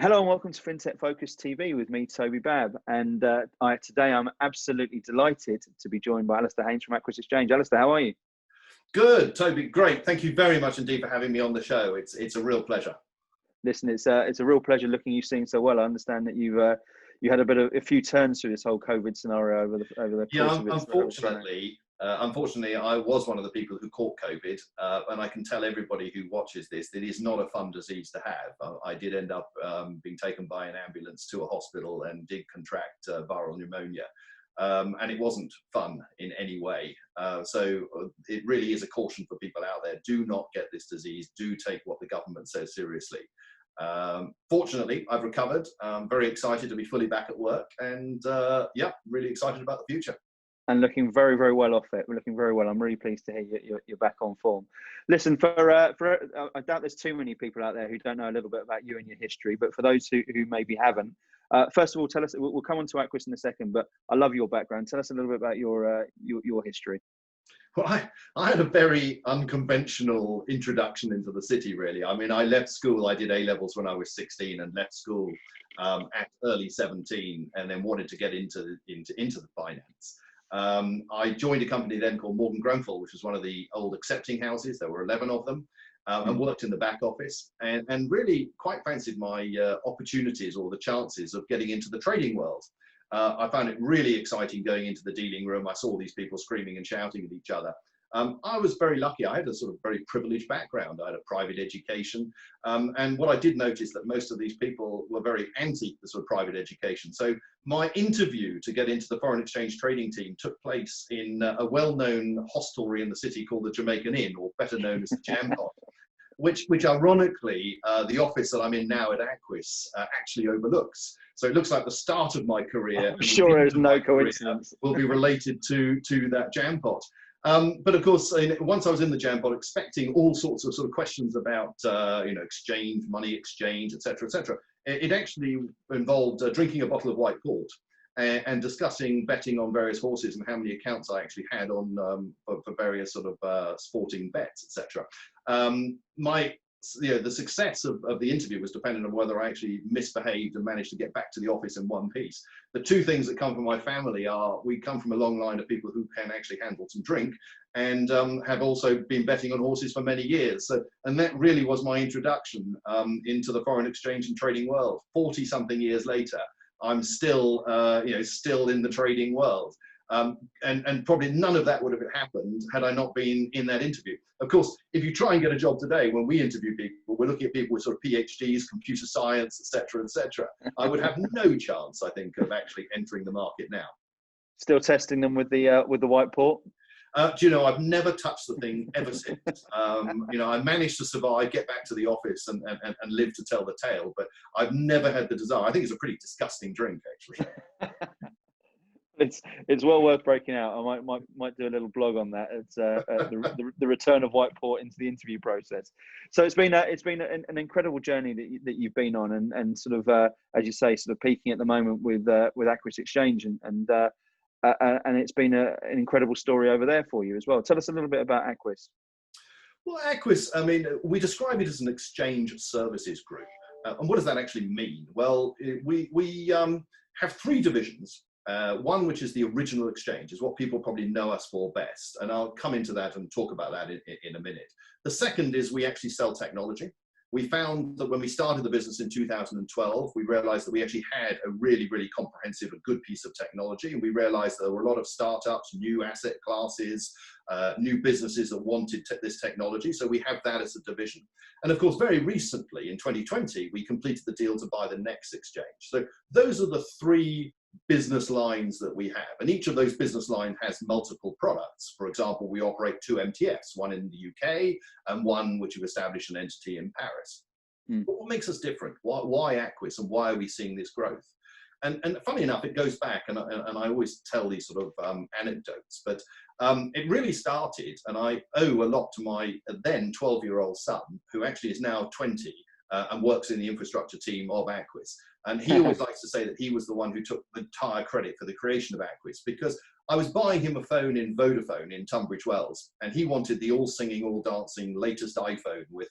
Hello and welcome to Fintech Focus TV with me, Toby Babb. And today I'm absolutely delighted to be joined by Alasdair Haynes from Aquis Exchange. Alasdair, how are you? Good, Toby, great. Thank you very much indeed for having me on the show. It's a real pleasure. Listen, it's a real pleasure looking you sing so well. I understand that you had a few turns through this whole COVID scenario over the course of it. Unfortunately, I was one of the people who caught COVID, and I can tell everybody who watches this that it is not a fun disease to have. I did end up being taken by an ambulance to a hospital and did contract viral pneumonia, and it wasn't fun in any way. So it really is a caution for people out there. Do not get this disease. Do take what the government says seriously. Fortunately, I've recovered. I'm very excited to be fully back at work, and really excited about the future. And looking very, very well off it. We're looking very well. I'm really pleased to hear you're back on form. Listen, I doubt there's too many people out there who don't know a little bit about you and your history, but for those who maybe haven't, first of all, tell us, we'll come on to Aquis in a second, but I love your background. Tell us a little bit about your history. Well, I had a very unconventional introduction into the city, really. I mean, I left school, I did A-levels when I was 16 and left school at early 17 and then wanted to get into the finance. I joined a company then called Morgan Grenfell, which was one of the old accepting houses. There were 11 of them, and worked in the back office and really quite fancied my opportunities or the chances of getting into the trading world. I found it really exciting going into the dealing room. I saw these people screaming and shouting at each other. I was very lucky. I had a sort of very privileged background. I had a private education. And what I did notice that most of these people were very anti the sort of private education. So my interview to get into the foreign exchange trading team took place in a well-known hostelry in the city called the Jamaican Inn, or better known as the Jam Pot, which ironically, the office that I'm in now at Aquis actually overlooks. So it looks like the start of my career. I'm sure there's no coincidence. Will be related to that Jam Pot. But of course, once I was in the Jam Pot, expecting all sorts of questions about exchange, money exchange, etc., etc. It actually involved drinking a bottle of white port and discussing betting on various horses and how many accounts I actually had on for various sort of sporting bets, etc. The success of the interview was dependent on whether I actually misbehaved and managed to get back to the office in one piece. The two things that come from my family are we come from a long line of people who can actually handle some drink and have also been betting on horses for many years. And that really was my introduction into the foreign exchange and trading world. 40 something years later, I'm still in the trading world. And probably none of that would have happened had I not been in that interview. Of course, if you try and get a job today, when we interview people, we're looking at people with sort of PhDs, computer science, etc., etc. I would have no chance, I think, of actually entering the market now. Still testing them with the white port? Do you know, I've never touched the thing ever since. I managed to survive, get back to the office and live to tell the tale, but I've never had the desire. I think it's a pretty disgusting drink, actually. It's well worth breaking out. I might do a little blog on that. It's the return of white port into the interview process. So it's been an incredible journey that you've been on, and sort of as you say, sort of peaking at the moment with Aquis Exchange, and it's been an incredible story over there for you as well. Tell us a little bit about Aquis. Well, Aquis, I mean, we describe it as an exchange services group, and what does that actually mean? Well, we have three divisions. One, which is the original exchange, is what people probably know us for best. And I'll come into that and talk about that in a minute. The second is we actually sell technology. We found that when we started the business in 2012, we realized that we actually had a really, really comprehensive and good piece of technology. And we realized there were a lot of startups, new asset classes, new businesses that wanted this technology. So we have that as a division. And of course, very recently in 2020, we completed the deal to buy the Next exchange. So those are the three business lines that we have, and each of those business lines has multiple products. For example, we operate two MTFs, one in the UK and one which we've established an entity in Paris. But what makes us different? Why Aquis, and why are we seeing this growth? And funny enough, it goes back, and I always tell these sort of anecdotes, but it really started, and I owe a lot to my then 12-year-old son, who actually is now 20 and works in the infrastructure team of Aquis. And he always likes to say that he was the one who took the entire credit for the creation of Aquis, because I was buying him a phone in Vodafone in Tunbridge Wells, and he wanted the all singing, all dancing latest iPhone with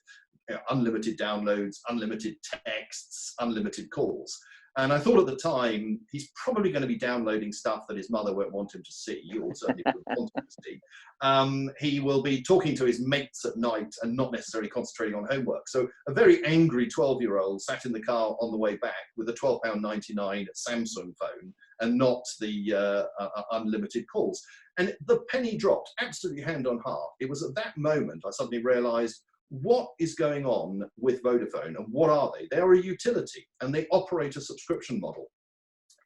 unlimited downloads, unlimited texts, unlimited calls. And I thought at the time, he's probably going to be downloading stuff that his mother won't want him to see, or certainly wouldn't want him to see. He will be talking to his mates at night and not necessarily concentrating on homework. So a very angry 12-year-old sat in the car on the way back with a £12.99 Samsung phone and not the unlimited calls. And the penny dropped, absolutely hand on heart. It was at that moment I suddenly realised, what is going on with Vodafone, and what are they? They are a utility and they operate a subscription model.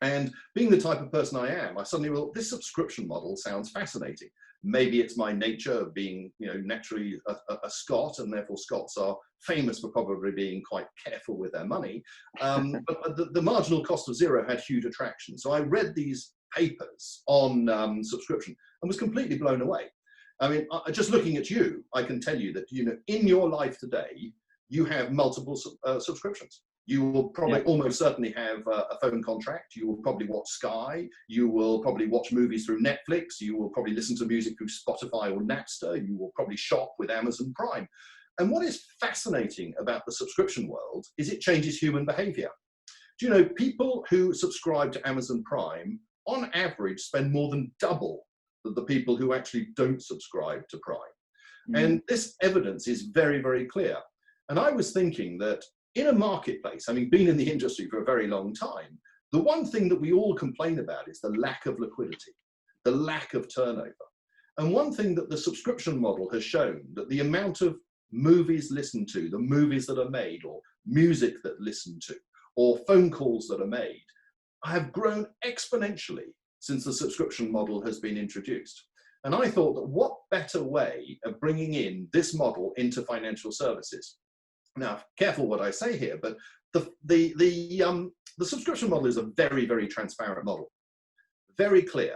And being the type of person I am, I suddenly, well, this subscription model sounds fascinating. Maybe it's my nature of being, naturally a Scot, and therefore Scots are famous for probably being quite careful with their money. But the marginal cost of zero had huge attraction. So I read these papers on subscription and was completely blown away. I mean, just looking at you, I can tell you that, in your life today, you have multiple subscriptions. You will probably almost certainly have a phone contract. You will probably watch Sky. You will probably watch movies through Netflix. You will probably listen to music through Spotify or Napster. You will probably shop with Amazon Prime. And what is fascinating about the subscription world is it changes human behavior. Do you know, people who subscribe to Amazon Prime, on average, spend more than double the people who actually don't subscribe to Prime. And this evidence is very, very clear. And I was thinking that in a marketplace, I mean, being in the industry for a very long time, the one thing that we all complain about is the lack of liquidity, the lack of turnover. And one thing that the subscription model has shown, that the amount of movies listened to, the movies that are made, or music that listened to, or phone calls that are made, have grown exponentially since the subscription model has been introduced. And I thought that what better way of bringing in this model into financial services. Now, careful what I say here, but the subscription model is a very, very transparent model, very clear.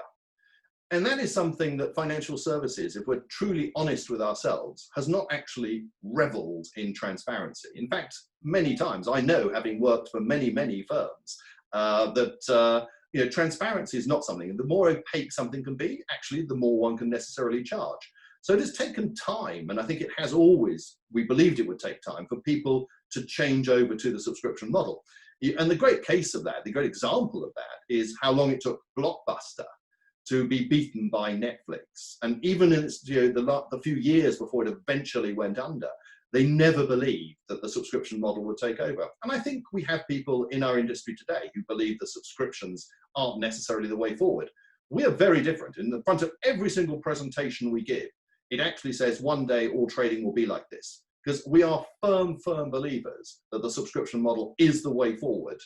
And that is something that financial services, if we're truly honest with ourselves, has not actually reveled in transparency. In fact, many times, I know, having worked for many, many firms, that transparency is not something, and the more opaque something can be, actually, the more one can necessarily charge. So it has taken time, and I think it has always, we believed it would take time for people to change over to the subscription model. And the great case of that, the great example of that, is how long it took Blockbuster to be beaten by Netflix. And even in its, the few years before it eventually went under, they never believed that the subscription model would take over. And I think we have people in our industry today who believe the subscriptions aren't necessarily the way forward. We are very different. In the front of every single presentation we give, it actually says one day all trading will be like this, because we are firm believers that the subscription model is the way forward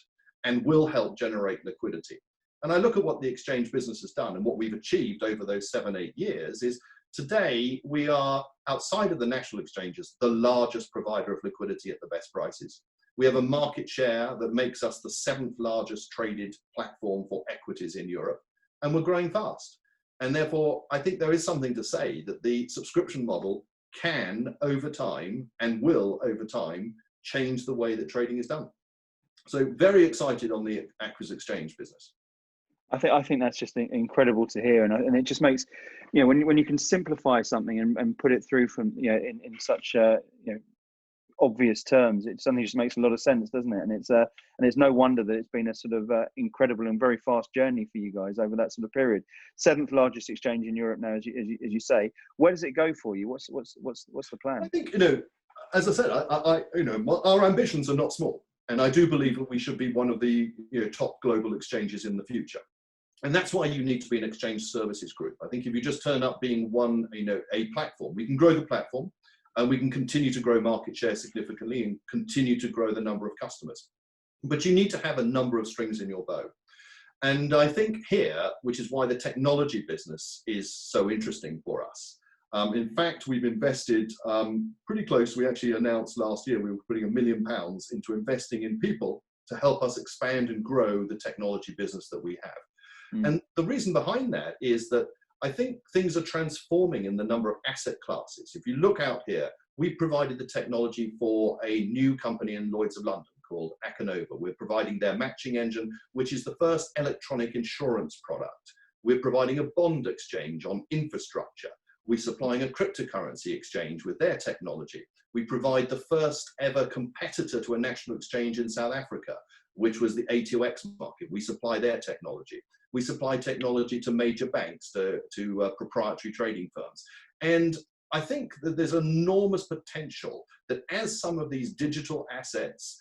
and will help generate liquidity. And I look at what the exchange business has done and what we've achieved over those 7-8 years is today we are, outside of the national exchanges, the largest provider of liquidity at the best prices. We have a market share that makes us the 7th largest traded platform for equities in Europe, and we're growing fast. And therefore, I think there is something to say that the subscription model can, over time, and will, over time, change the way that trading is done. So very excited on the Aquis Exchange business. I think that's just incredible to hear, and it just makes, when you can simplify something and put it through from in such obvious terms, it suddenly just makes a lot of sense, doesn't it? And it's no wonder that it's been a sort of incredible and very fast journey for you guys over that sort of period. 7th largest exchange in Europe now, as you say. Where does it go for you? What's the plan? I think as I said, our ambitions are not small, and I do believe that we should be one of the top global exchanges in the future. And that's why you need to be an exchange services group. I think if you just turn up being a platform, we can grow the platform and we can continue to grow market share significantly and continue to grow the number of customers. But you need to have a number of strings in your bow. And I think here, which is why the technology business is so interesting for us. In fact, we've invested pretty close. We actually announced last year we were putting £1 million into investing in people to help us expand and grow the technology business that we have. And the reason behind that is that I think things are transforming in the number of asset classes. If you look out here, we provided the technology for a new company in Lloyd's of London called Acanova. We're providing their matching engine, which is the first electronic insurance product. We're providing a bond exchange on infrastructure. We're supplying a cryptocurrency exchange with their technology. We provide the first ever competitor to a national exchange in South Africa, which was the A2X market. We supply their technology. We supply technology to major banks, to proprietary trading firms. And I think that there's enormous potential that as some of these digital assets,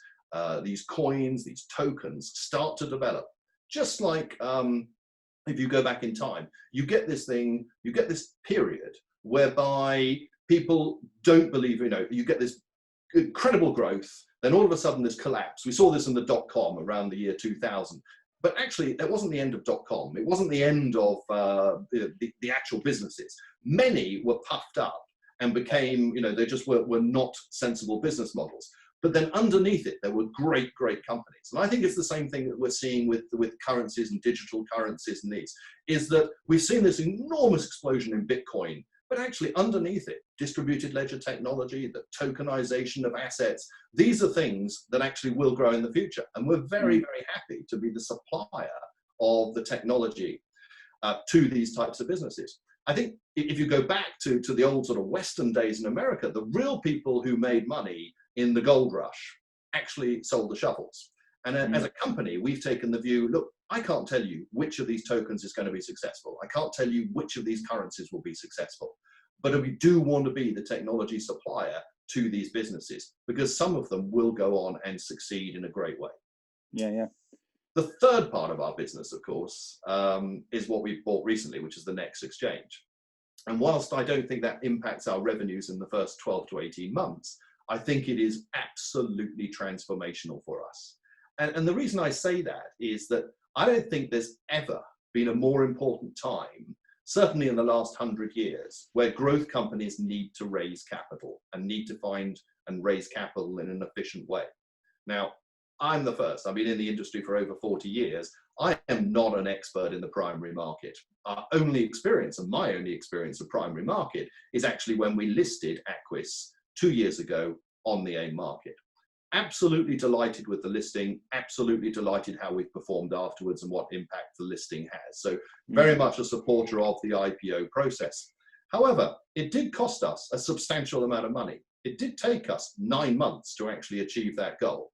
these coins, these tokens start to develop, just like if you go back in time, you get this period whereby people don't believe, you get this incredible growth, then all of a sudden this collapse. We saw this in the dot-com around the year 2000. But actually, it wasn't the end of dot-com. It wasn't the end of the actual businesses. Many were puffed up and became, they just were not sensible business models. But then underneath it, there were great companies. And I think it's the same thing that we're seeing with currencies and digital currencies and these, is that we've seen this enormous explosion in Bitcoin, but actually underneath it, distributed ledger technology, the tokenization of assets, these are things that actually will grow in the future. And we're very happy to be the supplier of the technology to these types of businesses. I think if you go back to the old sort of Western days in America, the real people who made money in the gold rush actually sold the shovels. And as a company, we've taken the view, look, I can't tell you which of these tokens is going to be successful. I can't tell you which of these currencies will be successful. But we do want to be the technology supplier to these businesses because some of them will go on and succeed in a great way. Yeah. The third part of our business, of course, is what we've bought recently, which is the Next Exchange. And whilst I don't think that impacts our revenues in the first 12 to 18 months, I think it is absolutely transformational for us. And the reason I say that is that I don't think there's ever been a more important time, certainly in the last 100 years, where growth companies need to raise capital and need to find and raise capital in an efficient way. Now, I'm the first. I've been in the industry for over 40 years. I am not an expert in the primary market. Our only experience, and my only experience of primary market, is actually when we listed Aquis 2 years ago on the AIM market. Absolutely delighted with the listing, absolutely delighted how we've performed afterwards and what impact the listing has. So very much a supporter of the IPO process. However, it did cost us a substantial amount of money. It did take us 9 months to actually achieve that goal.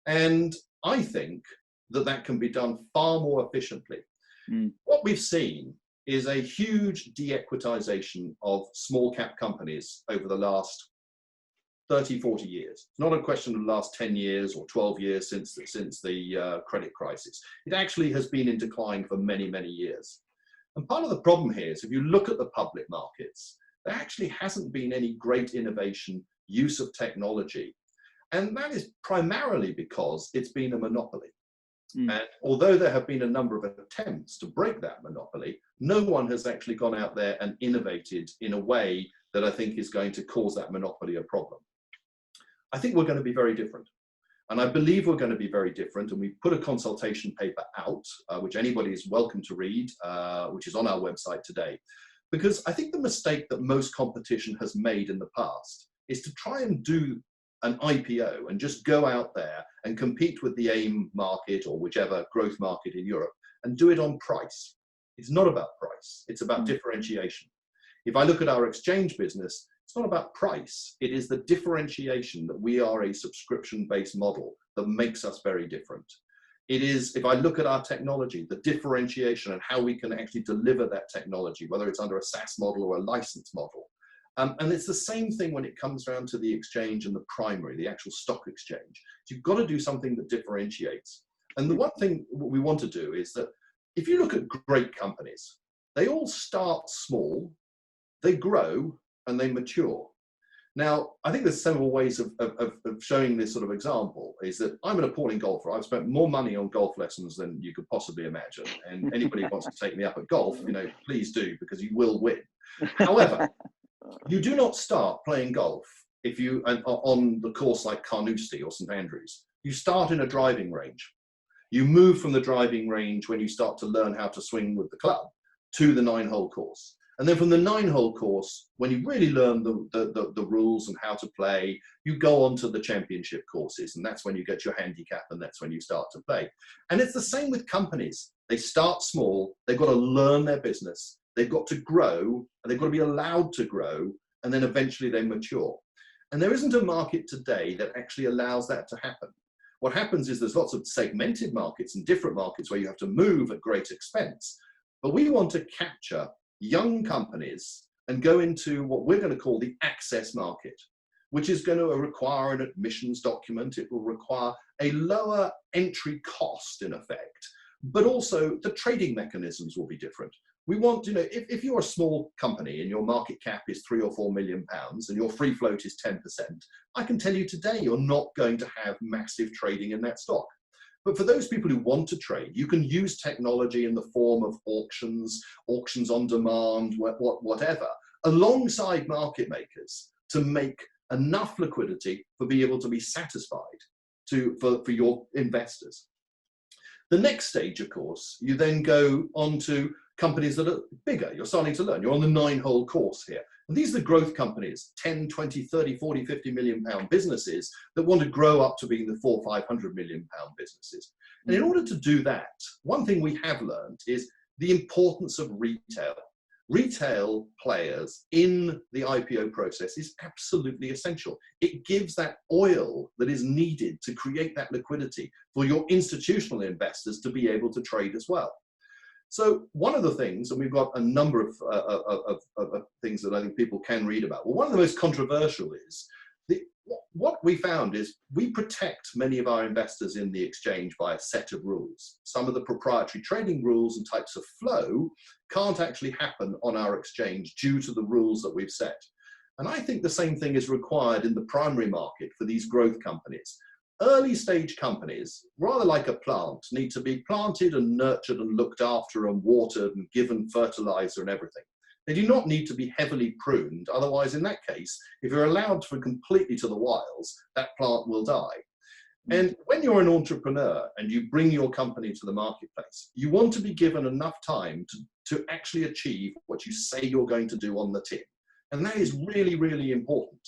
And I think that can be done far more efficiently. What we've seen is a huge de-equitization of small cap companies over the last 30, 40 years. It's not a question of the last 10 years or 12 years since the credit crisis. It actually has been in decline for many, many years. And part of the problem here is if you look at the public markets, there actually hasn't been any great innovation, use of technology. And that is primarily because it's been a monopoly. And although there have been a number of attempts to break that monopoly, no one has actually gone out there and innovated in a way that I think is going to cause that monopoly a problem. I think we're going to be very different. And I believe we're going to be very different. And we put a consultation paper out, which anybody is welcome to read, which is on our website today. Because I think the mistake that most competition has made in the past is to try and do an IPO and just go out there and compete with the AIM market or whichever growth market in Europe and do it on price. It's not about price. It's about differentiation. If I look at our exchange business, it's not about price. It is the differentiation that we are a subscription-based model that makes us very different. It is, if I look at our technology, the differentiation and how we can actually deliver that technology, whether it's under a SaaS model or a license model. And it's the same thing when it comes around to the exchange and the primary, the actual stock exchange. You've got to do something that differentiates. And the one thing we want to do is that if you look at great companies, they all start small, they grow, and they mature. Now, I think there's several ways of showing this sort of example, is that I'm an appalling golfer. I've spent more money on golf lessons than you could possibly imagine. And anybody who wants to take me up at golf, please do, because you will win. However, you do not start playing golf if you on the course like Carnoustie or St Andrews. You start in a driving range. You move from the driving range when you start to learn how to swing with the club to the 9-hole course. And then from the 9-hole course, when you really learn the rules and how to play, you go on to the championship courses. And that's when you get your handicap and that's when you start to play. And it's the same with companies. They start small. They've got to learn their business. They've got to grow, and they've got to be allowed to grow, and then eventually they mature. And there isn't a market today that actually allows that to happen. What happens is there's lots of segmented markets and different markets where you have to move at great expense. But we want to capture young companies and go into what we're going to call the access market, which is going to require an admissions document. It will require a lower entry cost in effect, but also the trading mechanisms will be different. We want, if you're a small company and your market cap is £3 or £4 million and your free float is 10%, I can tell you today you're not going to have massive trading in that stock. But for those people who want to trade, you can use technology in the form of auctions on demand, whatever, alongside market makers to make enough liquidity for being able to be satisfied for your investors. The next stage, of course, you then go on to companies that are bigger. You're starting to learn. You're on the 9-hole course here. And these are the growth companies, 10, 20, 30, 40, 50 million pound businesses that want to grow up to being the 400, 500 million pound businesses. And in order to do that, one thing we have learned is the importance of retail. Retail players in the IPO process is absolutely essential. It gives that oil that is needed to create that liquidity for your institutional investors to be able to trade as well. So one of the things, and we've got a number of things that I think people can read about. Well, one of the most controversial is what we found is we protect many of our investors in the exchange by a set of rules. Some of the proprietary trading rules and types of flow can't actually happen on our exchange due to the rules that we've set. And I think the same thing is required in the primary market for these growth companies. Early stage companies, rather like a plant, need to be planted and nurtured and looked after and watered and given fertilizer and everything. They do not need to be heavily pruned. Otherwise, in that case, if you're allowed for completely to the wilds, that plant will die. And when you're an entrepreneur and you bring your company to the marketplace, you want to be given enough time to actually achieve what you say you're going to do on the tin. And that is really, really important.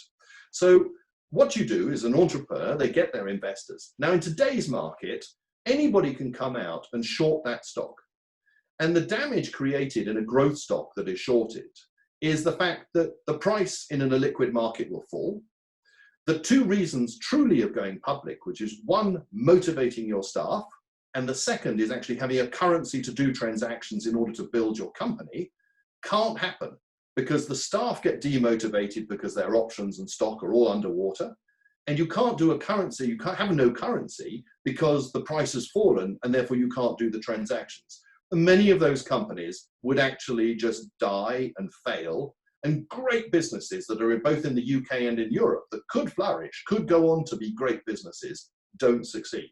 So what you do is an entrepreneur, they get their investors. Now in today's market, anybody can come out and short that stock. And the damage created in a growth stock that is shorted is the fact that the price in an illiquid market will fall. The two reasons truly of going public, which is one, motivating your staff, and the second is actually having a currency to do transactions in order to build your company, can't happen because the staff get demotivated because their options and stock are all underwater. And you can't do a currency, you can't have no currency because the price has fallen and therefore you can't do the transactions. And many of those companies would actually just die and fail. And great businesses that are both in the UK and in Europe that could flourish, could go on to be great businesses, don't succeed.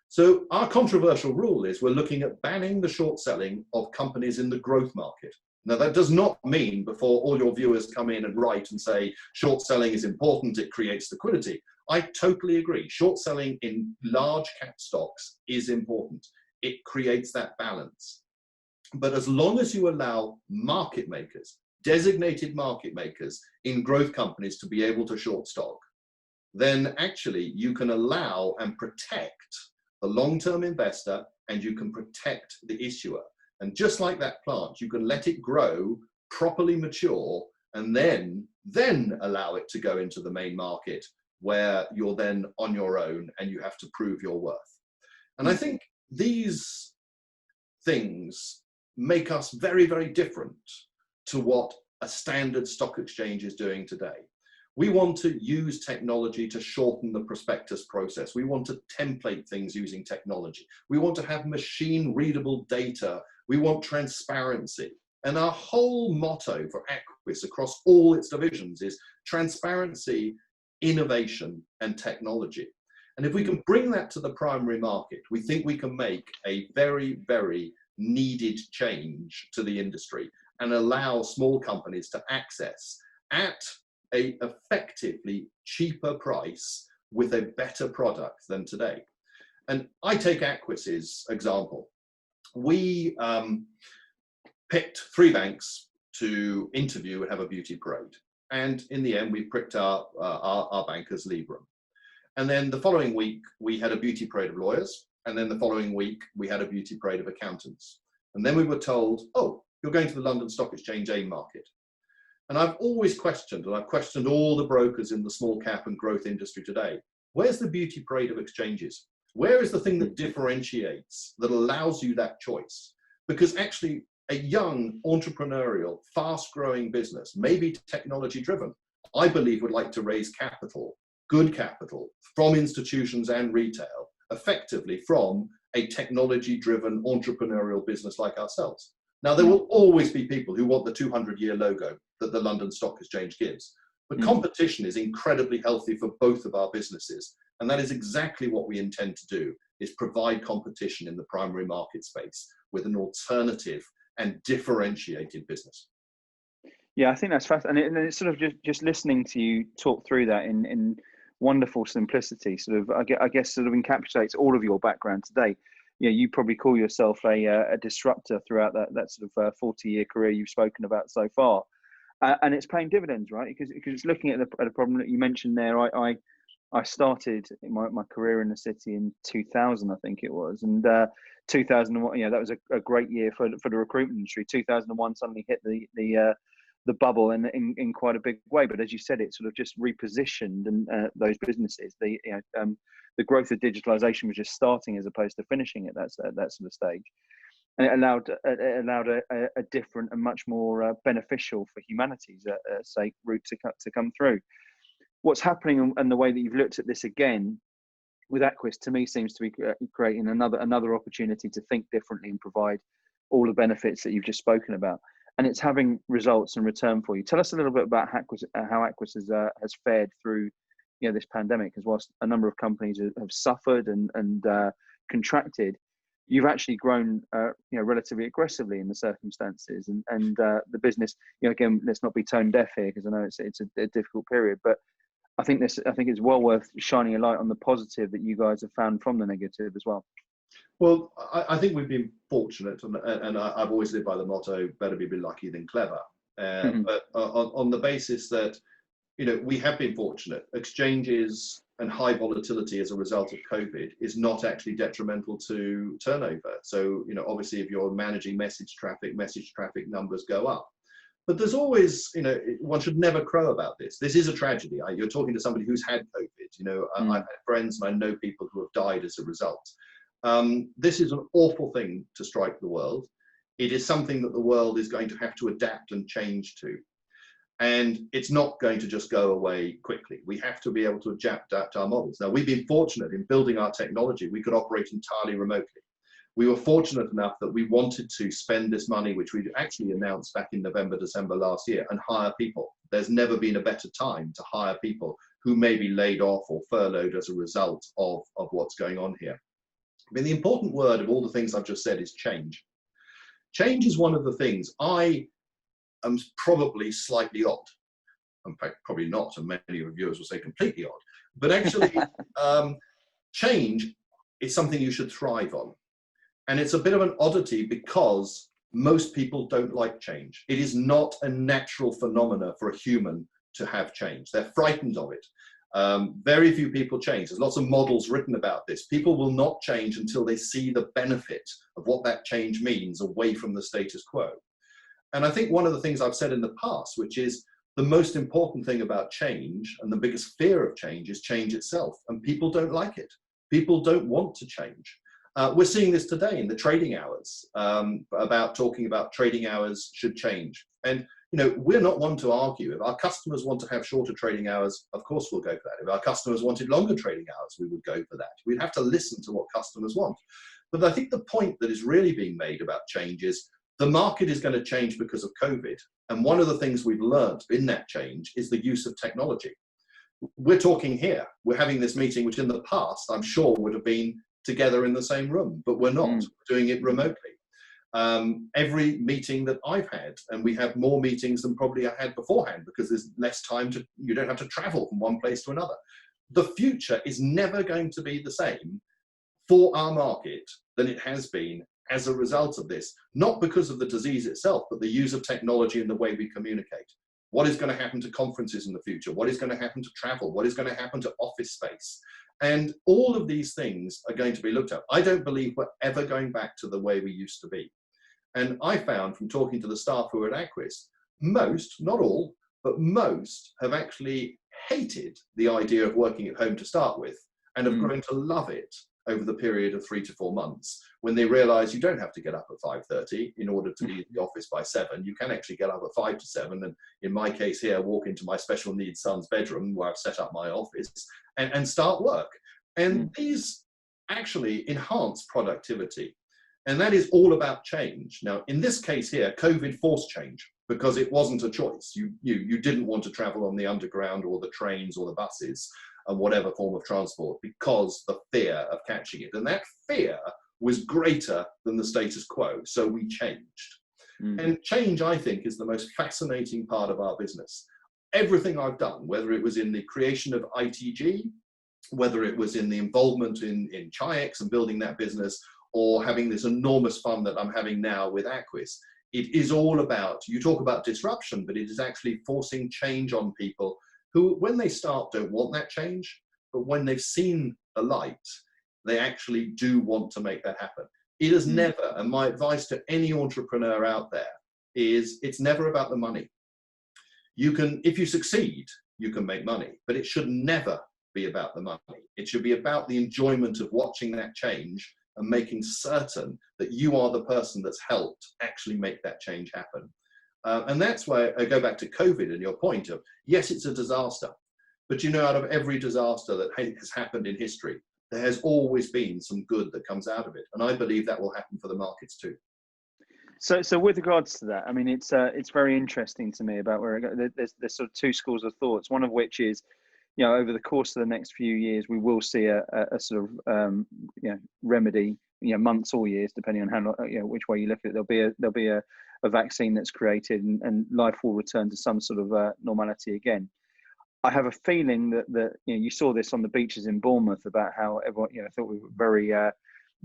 So our controversial rule is we're looking at banning the short selling of companies in the growth market. Now that does not mean before all your viewers come in and write and say short selling is important, it creates liquidity. I totally agree. Short selling in large cap stocks is important. It creates that balance. But as long as you allow market makers, designated market makers in growth companies to be able to short stock, then actually you can allow and protect the long-term investor and you can protect the issuer. And just like that plant, you can let it grow, properly mature, and then allow it to go into the main market where you're then on your own and you have to prove your worth. And I think these things make us very, very different to what a standard stock exchange is doing today. We want to use technology to shorten the prospectus process. We want to template things using technology. We want to have machine readable data. We want transparency. And our whole motto for Aquis across all its divisions is transparency, innovation, and technology. And if we can bring that to the primary market, we think we can make a very, very needed change to the industry and allow small companies to access at a effectively cheaper price with a better product than today. And I take Aquis's example. We picked 3 banks to interview and have a beauty parade. And in the end, we picked our bank as Librum. And then the following week, we had a beauty parade of lawyers. And then the following week, we had a beauty parade of accountants. And then we were told, oh, you're going to the London Stock Exchange AIM market. And I've always questioned, and I've questioned all the brokers in the small cap and growth industry today, where's the beauty parade of exchanges? Where is the thing that differentiates, that allows you that choice? Because actually, a young, entrepreneurial, fast-growing business, maybe technology-driven, I believe would like to raise capital, good capital, from institutions and retail, effectively from a technology-driven entrepreneurial business like ourselves. Now, there will always be people who want the 200-year logo that the London Stock Exchange gives, but competition is incredibly healthy for both of our businesses, and that is exactly what we intend to do, is provide competition in the primary market space with an alternative and differentiated business. Yeah, I think that's fascinating. And it's sort of just listening to you talk through that in wonderful simplicity, sort of, I guess sort of encapsulates all of your background today. Yeah, you probably call yourself a disruptor throughout that sort of 40-year career you've spoken about so far. And it's paying dividends, right? Because it's looking at a problem that you mentioned there. I started my career in the city in 2000, I think it was, and 2001. That was a great year for the recruitment industry. 2001 suddenly hit the bubble in quite a big way. But as you said, it sort of just repositioned and those businesses. The growth of digitalization was just starting as opposed to finishing at that sort of stage. And it allowed a different and much more beneficial for humanity's sake route to come through. What's happening and the way that you've looked at this again with Aquis, to me, seems to be creating another opportunity to think differently and provide all the benefits that you've just spoken about. And it's having results and return for you. Tell us a little bit about how Aquis has fared through this pandemic, as whilst a number of companies have suffered and contracted, you've actually grown relatively aggressively in the circumstances, and the business. Again, let's not be tone deaf here, because I know it's a difficult period, but I think it's well worth shining a light on the positive that you guys have found from the negative as well. Well, I think we've been fortunate, and I've always lived by the motto, better be lucky than clever. But on the basis that, we have been fortunate. Exchanges and high volatility as a result of COVID is not actually detrimental to turnover. So, obviously, if you're managing message traffic numbers go up. But there's always, one should never crow about this. This is a tragedy. You're talking to somebody who's had COVID. I've had friends and I know people who have died as a result. This is an awful thing to strike the world. It is something that the world is going to have to adapt and change to. And it's not going to just go away quickly. We have to be able to adapt our models. Now, we've been fortunate in building our technology. We could operate entirely remotely. We were fortunate enough that we wanted to spend this money, which we actually announced back in November, December last year, and hire people. There's never been a better time to hire people who may be laid off or furloughed as a result of what's going on here. I mean, the important word of all the things I've just said is change. Change is one of the things. I am probably slightly odd. In fact, probably not, and many of your viewers will say completely odd. But actually, change is something you should thrive on. And it's a bit of an oddity because most people don't like change. It is not a natural phenomena for a human to have change. They're frightened of it. Very few people change. There's lots of models written about this. People will not change until they see the benefit of what that change means away from the status quo. And I think one of the things I've said in the past, which is the most important thing about change and the biggest fear of change is change itself. And people don't like it. People don't want to change. We're seeing this today in the trading hours, about talking about trading hours should change. And we're not one to argue. If our customers want to have shorter trading hours, of course we'll go for that. If our customers wanted longer trading hours, we would go for that. We'd have to listen to what customers want. But I think the point that is really being made about change is the market is going to change because of COVID. And one of the things we've learned in that change is the use of technology. We're talking here. We're having this meeting, which in the past, I'm sure would have been together in the same room, but we're not. We're doing it remotely. Every meeting that I've had, and we have more meetings than probably I had beforehand because there's less time you don't have to travel from one place to another. The future is never going to be the same for our market than it has been as a result of this, not because of the disease itself, but the use of technology and the way we communicate. What is going to happen to conferences in the future? What is going to happen to travel? What is going to happen to office space? And all of these things are going to be looked at. I don't believe we're ever going back to the way we used to be. And I found from talking to the staff who are at Aquis, most, not all, but most have actually hated the idea of working at home to start with, and have grown to love it over the period of 3 to 4 months, when they realize you don't have to get up at 5:30 in order to be at the office by 7. You can actually get up at 5 to 7, and in my case here, walk into my special needs son's bedroom where I've set up my office and start work. And these actually enhance productivity. And that is all about change. Now, in this case here, COVID forced change, because it wasn't a choice. You didn't want to travel on the underground or the trains or the buses and whatever form of transport, because the fear of catching it. And that fear was greater than the status quo. So we changed. And change, I think, is the most fascinating part of our business. Everything I've done, whether it was in the creation of ITG, whether it was in the involvement in Chi-X and building that business, or having this enormous fun that I'm having now with Aquis, it is all about, you talk about disruption, but it is actually forcing change on people who, when they start, don't want that change, but when they've seen the light, they actually do want to make that happen. It is never, and my advice to any entrepreneur out there is, it's never about the money. You can, if you succeed, you can make money, but it should never be about the money. It should be about the enjoyment of watching that change and making certain that you are the person that's helped actually make that change happen. And that's why I go back to COVID and your point of, yes, it's a disaster, but you know, out of every disaster that has happened in history, there has always been some good that comes out of it. And I believe that will happen for the markets too. So with regards to that, I mean, it's very interesting to me about where there's sort of two schools of thoughts, one of which is, you know, over the course of the next few years, we will see a sort of remedy, months or years, depending on how, which way you look at it. There'll be a vaccine that's created, and life will return to some sort of normality again. I have a feeling that you saw this on the beaches in Bournemouth about how everyone, thought we were very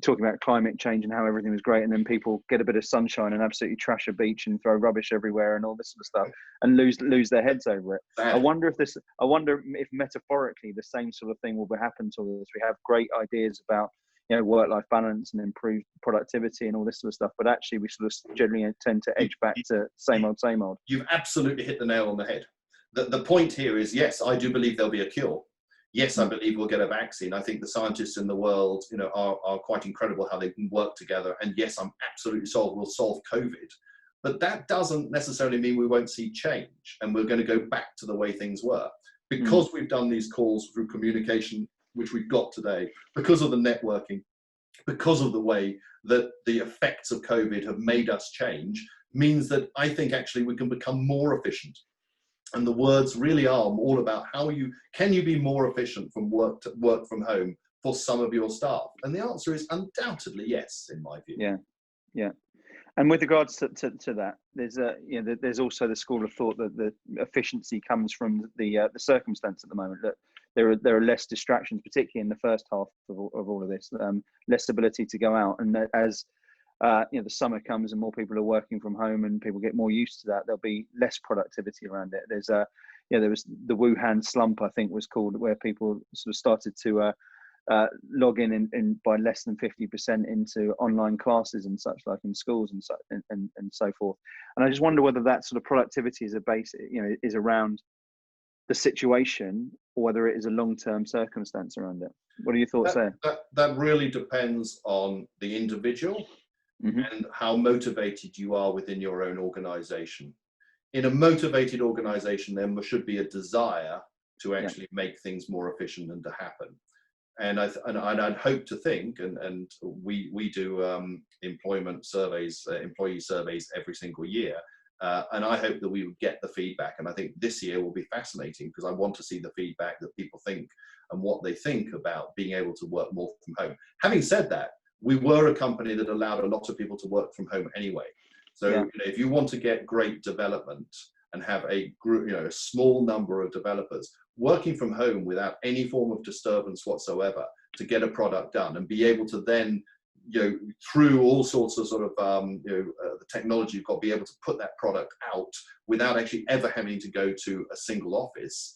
talking about climate change and how everything was great, and then people get a bit of sunshine and absolutely trash a beach and throw rubbish everywhere and all this sort of stuff and lose their heads over it. I wonder if metaphorically the same sort of thing will happen to us. We have great ideas about work-life balance and improved productivity and all this sort of stuff, but actually we sort of generally tend to edge back to same old. You've absolutely hit the nail on the head. The point here is, yes, I do believe there'll be a cure. Yes, I believe we'll get a vaccine. I think the scientists in the world, are quite incredible how they can work together. And yes, I'm absolutely we'll solve COVID. But that doesn't necessarily mean we won't see change and we're going to go back to the way things were. Because we've done these calls through communication, which we've got today, because of the networking, because of the way that the effects of COVID have made us change, means that I think actually we can become more efficient. And the words really are all about how can you be more efficient from work from home for some of your staff? And the answer is undoubtedly yes, in my view. Yeah. And with regards to that, there's also the school of thought that the efficiency comes from the circumstance at the moment, that there are less distractions, particularly in the first half of all of this, less ability to go out, and as the summer comes and more people are working from home and people get more used to that, there'll be less productivity around it. There was the Wuhan slump, I think was called, where people sort of started to log in by less than 50% into online classes and such, like in schools and so forth. And I just wonder whether that sort of productivity is is around the situation, or whether it is a long-term circumstance around it. What are your thoughts there? That really depends on the individual. And how motivated you are within your own organization. In a motivated organization, there should be a desire to actually make things more efficient and to happen. And I'd hope to think, and we do employee surveys every single year, and I hope that we would get the feedback. And I think this year will be fascinating, because I want to see the feedback that people think and what they think about being able to work more from home. Having said that, we were a company that allowed a lot of people to work from home anyway. So if you want to get great development and have a group, a small number of developers working from home without any form of disturbance whatsoever to get a product done, and be able to then, through all sorts of sort of, the technology you've got, be able to put that product out without actually ever having to go to a single office,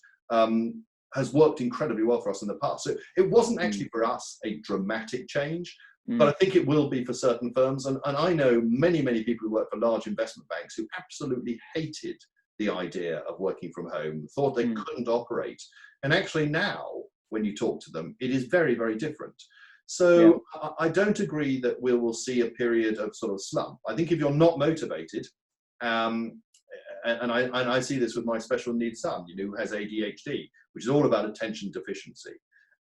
has worked incredibly well for us in the past. So it wasn't actually for us a dramatic change, But I think it will be for certain firms. And I know many, many people who work for large investment banks who absolutely hated the idea of working from home, thought they couldn't operate. And actually now, when you talk to them, it is very, very different. So I don't agree that we will see a period of sort of slump. I think if you're not motivated, and I see this with my special needs son, who has ADHD, which is all about attention deficiency.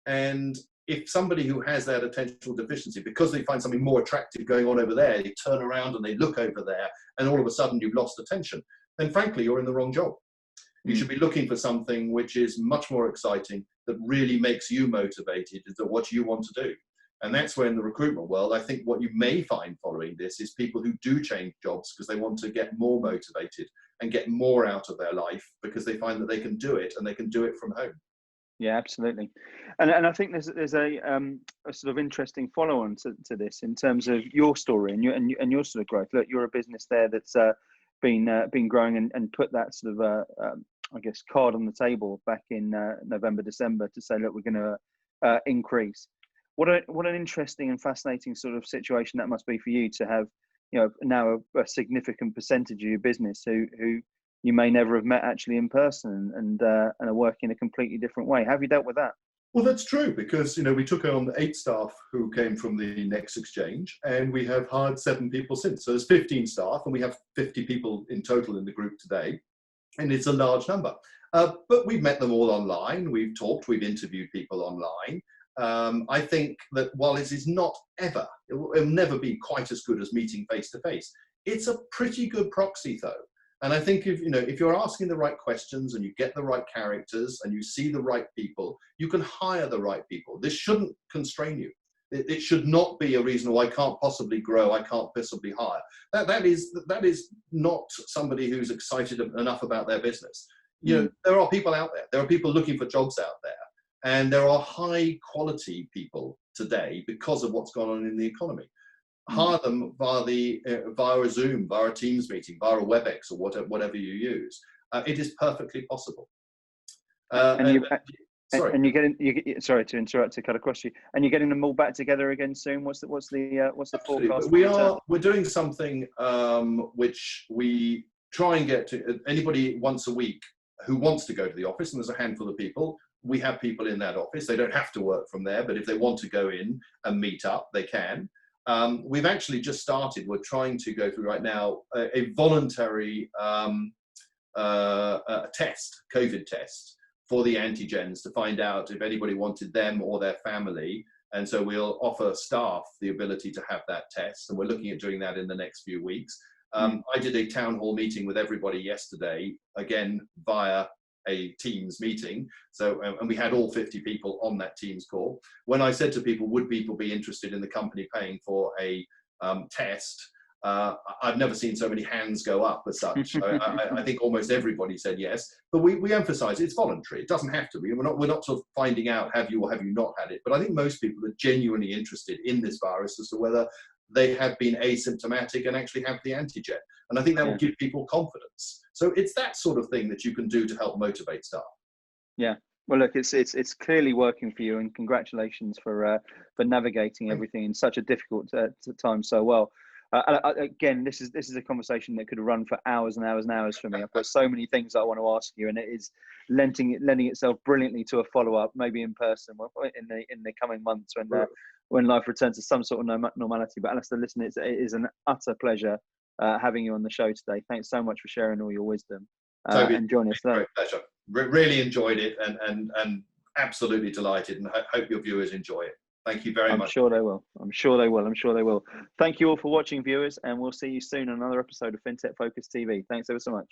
And if somebody who has that attentional deficiency, because they find something more attractive going on over there, they turn around and they look over there, and all of a sudden you've lost attention, then frankly, you're in the wrong job. You should be looking for something which is much more exciting, that really makes you motivated to what you want to do. And that's where in the recruitment world, I think what you may find following this is people who do change jobs because they want to get more motivated and get more out of their life because they find that they can do it and they can do it from home. Yeah, absolutely. And I think there's a sort of interesting follow-on to this in terms of your story and your sort of growth. Look, you're a business there that's been growing and put that sort of I guess card on the table back in November, December to say, look, we're going to increase. What an interesting and fascinating sort of situation that must be for you to have, now a significant percentage of your business who you may never have met actually in person and are working in a completely different way. How have you dealt with that? Well, that's true, because we took on 8 staff who came from the Next Exchange, and we have hired 7 people since. So there's 15 staff, and we have 50 people in total in the group today, and it's a large number. But we've met them all online. We've talked. We've interviewed people online. I think that while it is not ever, it will never be quite as good as meeting face to face. It's a pretty good proxy, though. And I think if you're asking the right questions and you get the right characters and you see the right people, you can hire the right people. This shouldn't constrain you. It should not be a reason why I can't possibly grow, I can't possibly hire. That is not somebody who's excited enough about their business. There are people out there. There are people looking for jobs out there. And there are high quality people today because of what's gone on in the economy. Hire them via a Zoom, via a Teams meeting, via a WebEx or whatever you use. It is perfectly possible. Sorry to interrupt, to cut across you. And you're getting them all back together again soon. What's the forecast? We're doing something which we try and get to anybody once a week who wants to go to the office, and there's a handful of people. We have people in that office. They don't have to work from there, but if they want to go in and meet up, they can. We've actually just started. We're trying to go through right now a voluntary test, COVID test, for the antigens to find out if anybody wanted them or their family. And so we'll offer staff the ability to have that test. And we're looking at doing that in the next few weeks. I did a town hall meeting with everybody yesterday, again, via a Teams meeting. So, and we had all 50 people on that Teams call. When I said to people, would people be interested in the company paying for a test? I've never seen so many hands go up as such. I think almost everybody said yes, but we emphasize it's voluntary. It doesn't have to be. We're not sort of finding out have you or have you not had it. But I think most people are genuinely interested in this virus as to whether they have been asymptomatic and actually have the antigen. And I think that will give people confidence. So it's that sort of thing that you can do to help motivate staff. Yeah. Well, look, it's clearly working for you, and congratulations for navigating everything in such a difficult time so well. Again, this is a conversation that could run for hours and hours and hours for me. I've got so many things I want to ask you, and it is lending itself brilliantly to a follow-up, maybe in person in the coming months when life returns to some sort of normality. But Alasdair, listen, it is an utter pleasure having you on the show today. Thanks so much for sharing all your wisdom and joining us today. Great pleasure. Really enjoyed it, and absolutely delighted, and hope your viewers enjoy it. Thank you very much. I'm sure they will. Thank you all for watching, viewers, and we'll see you soon on another episode of Fintech Focus TV. Thanks ever so much.